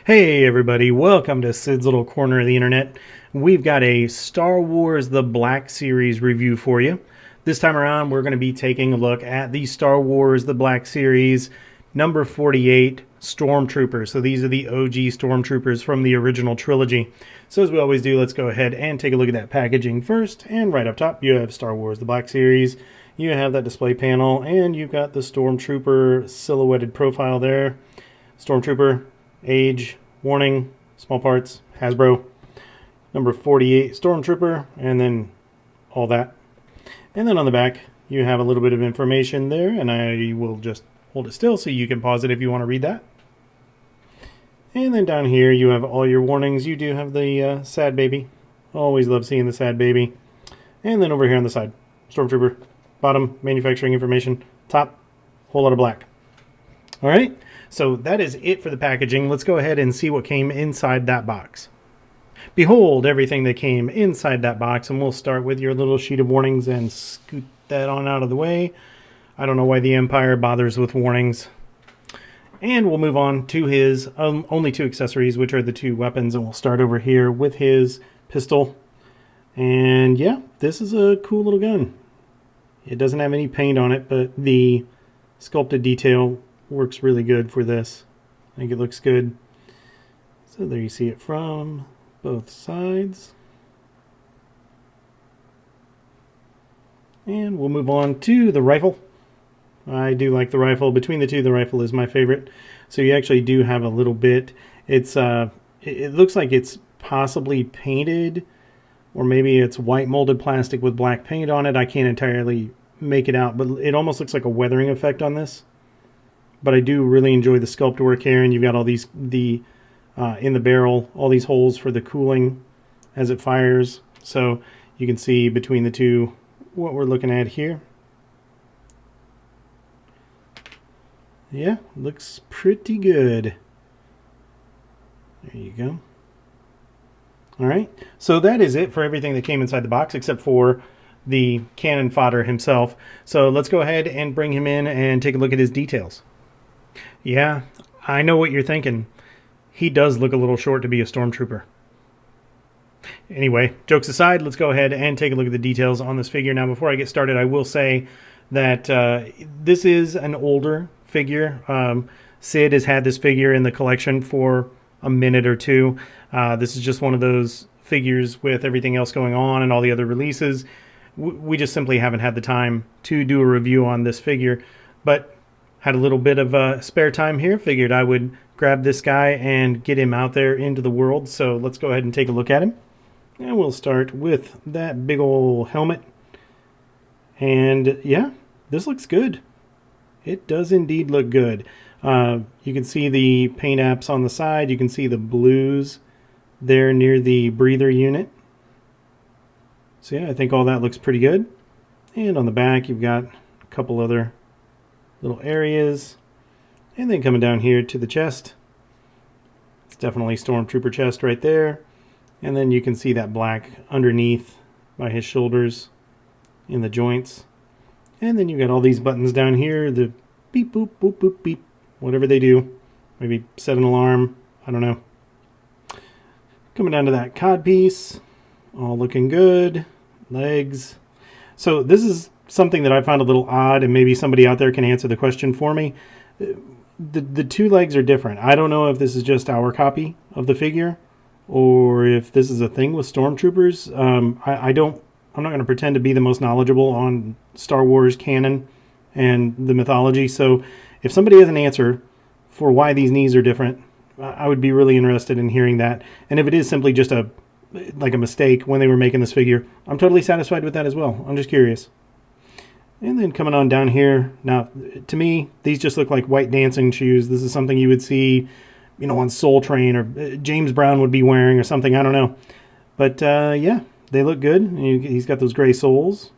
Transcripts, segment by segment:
Hey everybody, welcome to Sid's Little Corner of the Internet. We've got a Star Wars The Black Series review for you. This time around we're going to be taking a look at the Star Wars The Black Series number 48 Stormtrooper. So these are the OG Stormtroopers from the original trilogy. So as we always do, let's go ahead and take a look at that packaging first. And right up top you have Star Wars The Black Series. You have that display panel and you've got the Stormtrooper silhouetted profile there. Stormtrooper, age, warning, small parts, Hasbro, number 48 Stormtrooper, and then all that. And then on the back, you have a little bit of information there, and I will just hold it still so you can pause it if you want to read that. And then down here, you have all your warnings. You do have the sad baby. Always love seeing the sad baby. And then over here on the side, Stormtrooper, bottom, manufacturing information, top, whole lot of black. All right. So that is it for the packaging. Let's go ahead and see what came inside that box. Behold everything that came inside that box, and we'll start with your little sheet of warnings and scoot that on out of the way. I don't know why the Empire bothers with warnings. And we'll move on to his only two accessories, which are the two weapons, and we'll start over here with his pistol. And yeah, this is a cool little gun. It doesn't have any paint on it, but the sculpted detail works really good for this. I think it looks good. So there you see it from both sides. And we'll move on to the rifle. I do like the rifle. Between the two, the rifle is my favorite. So you actually do have a little bit. It's it looks like it's possibly painted, or maybe it's white molded plastic with black paint on it. I can't entirely make it out, but it almost looks like a weathering effect on this. But I do really enjoy the sculpt work here, and you've got all these, in the barrel, all these holes for the cooling as it fires. So you can see between the two what we're looking at here. Yeah, looks pretty good. There you go. All right, so that is it for everything that came inside the box, except for the cannon fodder himself. So let's go ahead and bring him in and take a look at his details. Yeah, I know what you're thinking. He does look a little short to be a Stormtrooper. Anyway, jokes aside, let's go ahead and take a look at the details on this figure. Now, before I get started, I will say that this is an older figure. Sid has had this figure in the collection for a minute or two. This is just one of those figures with everything else going on and all the other releases. We just simply haven't had the time to do a review on this figure, but had a little bit of spare time here. Figured I would grab this guy and get him out there into the world. So let's go ahead and take a look at him. And we'll start with that big old helmet. And yeah, this looks good. It does indeed look good. You can see the paint apps on the side. You can see the blues there near the breather unit. So yeah, I think all that looks pretty good. And on the back, you've got a couple other little areas, and then coming down here to the chest, it's definitely Stormtrooper chest right there, and then you can see that black underneath by his shoulders in the joints, and then you got all these buttons down here, the beep boop boop boop beep, whatever they do, maybe set an alarm, I don't know. Coming down to that cod piece, all looking good, legs. So this is something that I found a little odd, and maybe somebody out there can answer the question for me. The two legs are different. I don't know if this is just our copy of the figure, or if this is a thing with Stormtroopers. I'm not going to pretend to be the most knowledgeable on Star Wars canon and the mythology. So if somebody has an answer for why these knees are different, I would be really interested in hearing that. And if it is simply just a mistake when they were making this figure, I'm totally satisfied with that as well. I'm just curious. And then coming on down here, now to me, these just look like white dancing shoes. This is something you would see, on Soul Train, or James Brown would be wearing, or something. I don't know. But yeah, they look good. He's got those gray soles.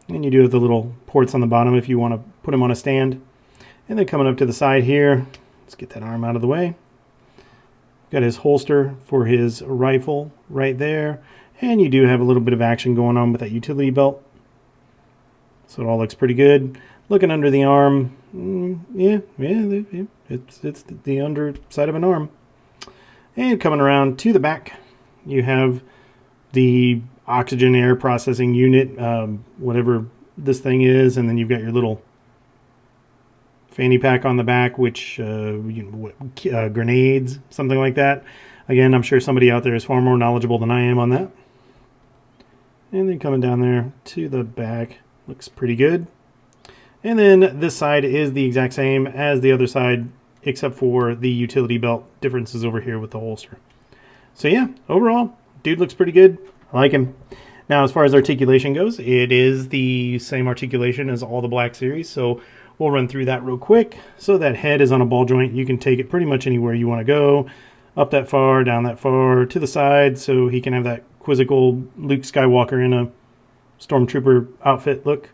And you do have the little ports on the bottom if you want to put him on a stand. And then coming up to the side here, let's get that arm out of the way. Got his holster for his rifle right there. And you do have a little bit of action going on with that utility belt. So it all looks pretty good. Looking under the arm, yeah, it's the underside of an arm. And coming around to the back, you have the oxygen air processing unit, whatever this thing is, and then you've got your little fanny pack on the back, which grenades, something like that. Again, I'm sure somebody out there is far more knowledgeable than I am on that. And then coming down there to the back, looks pretty good. And then this side is the exact same as the other side, except for the utility belt differences over here with the holster. So yeah, overall, dude looks pretty good. I like him. Now, as far as articulation goes, it is the same articulation as all the Black Series, so we'll run through that real quick. So that head is on a ball joint. You can take it pretty much anywhere you want to go. Up that far, down that far, to the side, so he can have that quizzical Luke Skywalker in a Stormtrooper outfit look.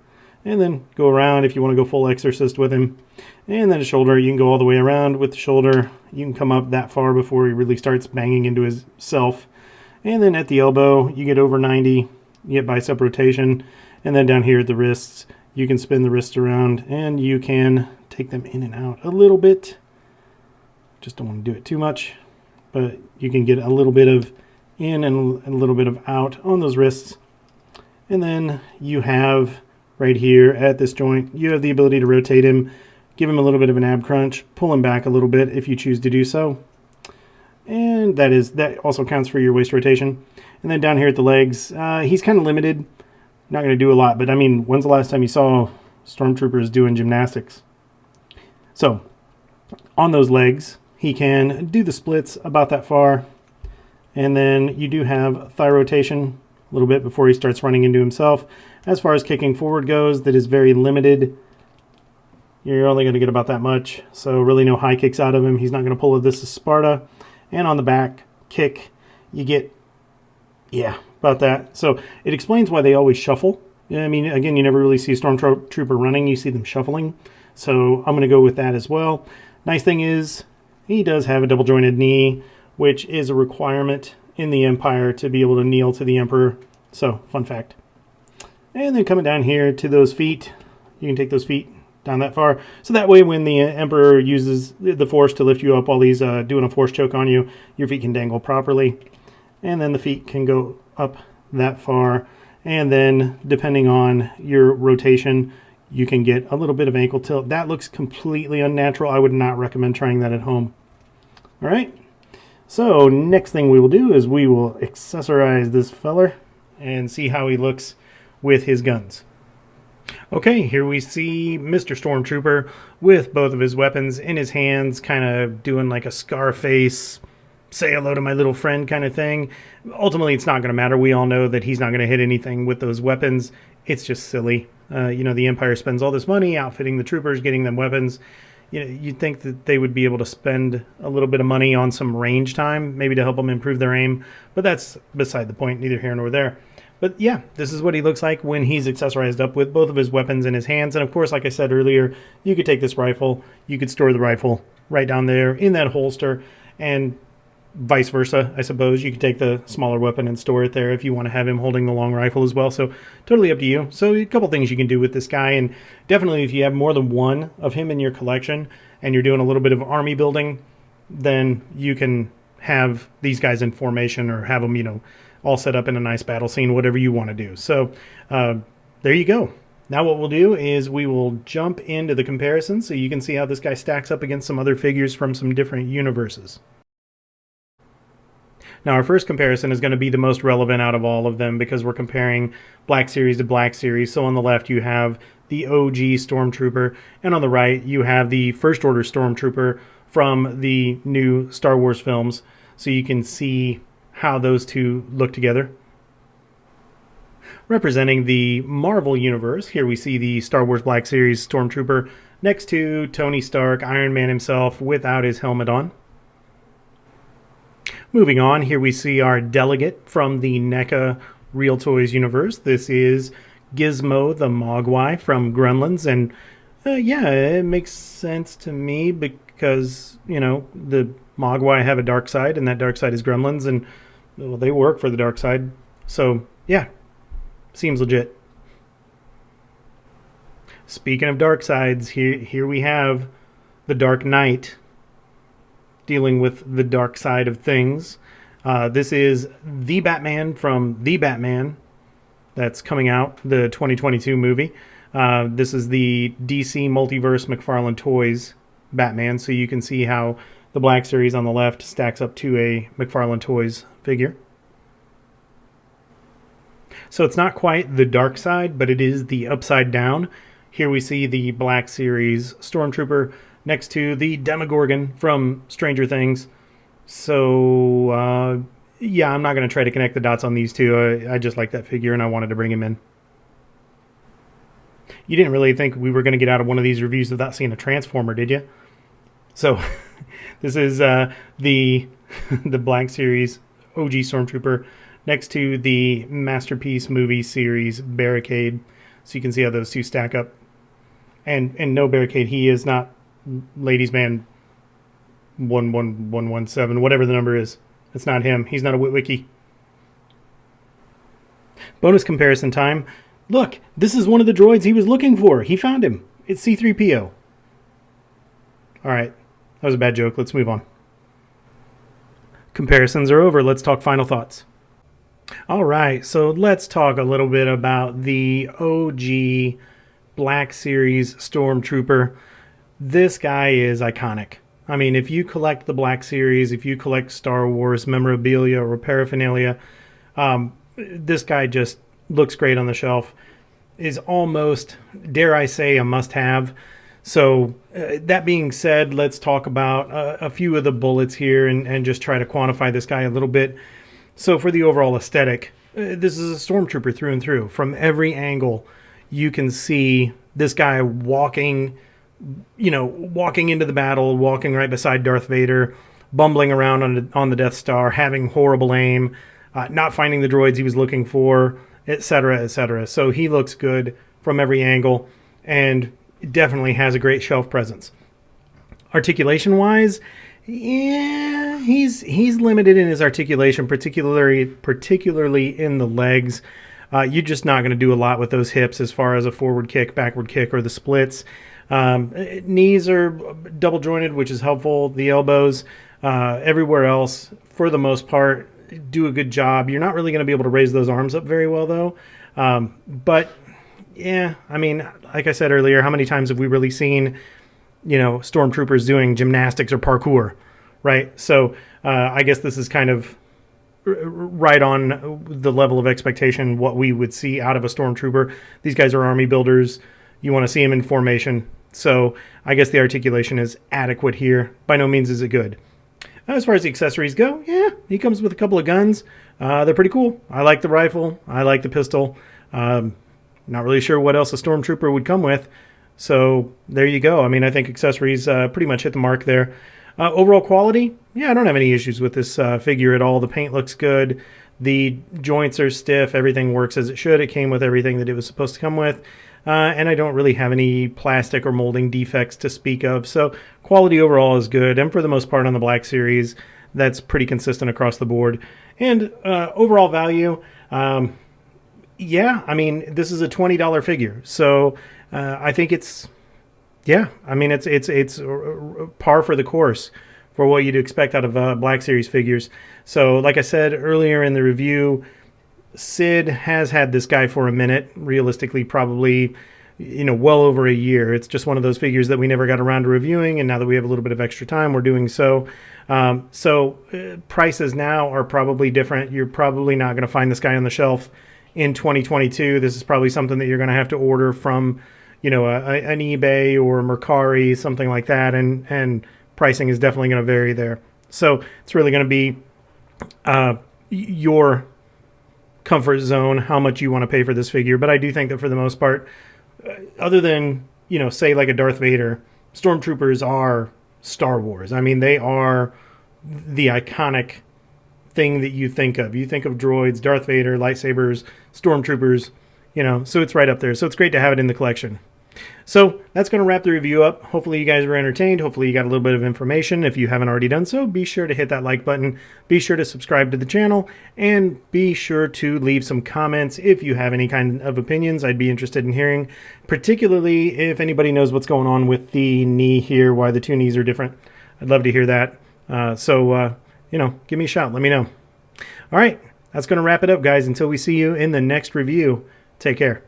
And then go around if you want to go full Exorcist with him. And then the shoulder, you can go all the way around with the shoulder. You can come up that far before he really starts banging into his self. And then at the elbow, you get over 90. You get bicep rotation. And then down here at the wrists, you can spin the wrists around. And you can take them in and out a little bit. Just don't want to do it too much. But you can get a little bit of in and a little bit of out on those wrists. And then you have right here at this joint, you have the ability to rotate him, give him a little bit of an ab crunch, pull him back a little bit if you choose to do so. And that also counts for your waist rotation. And then down here at the legs, he's kind of limited. Not going to do a lot, but I mean, when's the last time you saw Stormtroopers doing gymnastics? So, on those legs, he can do the splits about that far. And then you do have thigh rotation a little bit before he starts running into himself. As far as kicking forward goes, that is very limited. You're only going to get about that much, so really no high kicks out of him. He's not going to pull this as Sparta. And on the back kick, you get, yeah, about that. So it explains why they always shuffle. I mean, again, you never really see a Stormtrooper running. You see them shuffling. So I'm going to go with that as well. Nice thing is, he does have a double-jointed knee, which is a requirement in the Empire to be able to kneel to the Emperor. So, fun fact. And then coming down here to those feet, you can take those feet down that far. So that way when the Emperor uses the Force to lift you up while he's doing a Force choke on you, your feet can dangle properly. And then the feet can go up that far. And then depending on your rotation, you can get a little bit of ankle tilt. That looks completely unnatural. I would not recommend trying that at home. All right. So next thing we will do is we will accessorize this feller and see how he looks with his guns. Okay, here we see Mr. Stormtrooper with both of his weapons in his hands, kind of doing like a Scarface, say hello to my little friend kind of thing. Ultimately, it's not going to matter. We all know that he's not going to hit anything with those weapons. It's just silly. The Empire spends all this money outfitting the troopers, getting them weapons. You'd think that they would be able to spend a little bit of money on some range time, maybe to help them improve their aim, but that's beside the point, neither here nor there. But yeah, this is what he looks like when he's accessorized up with both of his weapons in his hands. And of course, like I said earlier, you could take this rifle, you could store the rifle right down there in that holster, and vice versa, I suppose. You could take the smaller weapon and store it there if you want to have him holding the long rifle as well. So totally up to you. So a couple things you can do with this guy, and definitely if you have more than one of him in your collection and you're doing a little bit of army building, then you can have these guys in formation or have them, all set up in a nice battle scene, whatever you want to do. So there you go. Now what we'll do is we will jump into the comparison so you can see how this guy stacks up against some other figures from some different universes. Now our first comparison is going to be the most relevant out of all of them because we're comparing Black Series to Black Series. So on the left you have the OG Stormtrooper, and on the right you have the First Order Stormtrooper from the new Star Wars films. So you can see how those two look together. Representing the Marvel Universe, here we see the Star Wars Black Series Stormtrooper next to Tony Stark, Iron Man himself, without his helmet on. Moving on, here we see our delegate from the NECA Real Toys universe. This is Gizmo the Mogwai from Gremlins, and yeah, it makes sense to me because, the Mogwai have a dark side, and that dark side is Gremlins, and well, they work for the dark side. So, yeah, seems legit. Speaking of dark sides, here we have the Dark Knight dealing with the dark side of things. This is the Batman from The Batman that's coming out, the 2022 movie. This is the DC Multiverse McFarlane Toys Batman, so you can see how the Black Series on the left stacks up to a McFarlane Toys figure. So it's not quite the dark side, but it is the upside down. Here we see the Black Series Stormtrooper next to the Demogorgon from Stranger Things. So, yeah, I'm not going to try to connect the dots on these two. I just like that figure, and I wanted to bring him in. You didn't really think we were going to get out of one of these reviews without seeing a Transformer, did you? So, this is the Black Series OG Stormtrooper next to the Masterpiece movie series Barricade. So you can see how those two stack up. And no, Barricade, he is not Ladies Man 11117, whatever the number is. It's not him. He's not a Witwicky. Bonus comparison time. Look, this is one of the droids he was looking for. He found him. It's C-3PO. All right. That was a bad joke. Let's move on. Comparisons are over. Let's talk final thoughts. All right. So let's talk a little bit about the OG Black Series Stormtrooper. This guy is iconic. I mean, if you collect the Black Series, if you collect Star Wars memorabilia or paraphernalia, this guy just looks great on the shelf. Is almost, dare I say, a must-have. So that being said, let's talk about a few of the bullets here and just try to quantify this guy a little bit. So for the overall aesthetic, this is a Stormtrooper through and through. From every angle, you can see this guy walking into the battle, walking right beside Darth Vader, bumbling around on the Death Star, having horrible aim, not finding the droids he was looking for, etc., etc. So he looks good from every angle and definitely has a great shelf presence. Articulation-wise, yeah, he's limited in his articulation, particularly in the legs. You're just not going to do a lot with those hips as far as a forward kick, backward kick, or the splits. Knees are double jointed, which is helpful. The elbows, everywhere else, for the most part, do a good job. You're not really going to be able to raise those arms up very well, though. But yeah, I mean, like I said earlier, how many times have we really seen, stormtroopers doing gymnastics or parkour, right? So I guess this is kind of right on the level of expectation what we would see out of a stormtrooper. These guys are army builders. You want to see them in formation. So I guess the articulation is adequate here. By no means is it good. As far as the accessories go, yeah, he comes with a couple of guns. They're pretty cool. I like the rifle. I like the pistol. Not really sure what else a Stormtrooper would come with. So there you go. I mean, I think accessories pretty much hit the mark there. Overall quality, yeah, I don't have any issues with this figure at all. The paint looks good. The joints are stiff. Everything works as it should. It came with everything that it was supposed to come with. And I don't really have any plastic or molding defects to speak of. So quality overall is good. And for the most part on the Black Series, that's pretty consistent across the board. And overall value, yeah, I mean, this is a $20 figure. So I think it's par for the course for what you'd expect out of Black Series figures. So like I said earlier in the review, Sid has had this guy for a minute, realistically probably, well over a year. It's just one of those figures that we never got around to reviewing, and now that we have a little bit of extra time, we're doing so. Prices now are probably different. You're probably not going to find this guy on the shelf in 2022. This is probably something that you're going to have to order from, an eBay or Mercari, something like that, and pricing is definitely going to vary there. So it's really going to be your comfort zone, how much you want to pay for this figure. But I do think that for the most part, other than, say like a Darth Vader, Stormtroopers are Star Wars. I mean, they are the iconic thing that you think of. You think of droids, Darth Vader, lightsabers, Stormtroopers, so it's right up there. So it's great to have it in the collection. So that's going to wrap the review up. Hopefully you guys were entertained. Hopefully you got a little bit of information. If you haven't already done so, be sure to hit that like button. Be sure to subscribe to the channel. And be sure to leave some comments if you have any kind of opinions. I'd be interested in hearing, particularly if anybody knows what's going on with the knee here, why the two knees are different. I'd love to hear that. You know, give me a shout. Let me know. All right. That's going to wrap it up, guys. Until we see you in the next review, take care.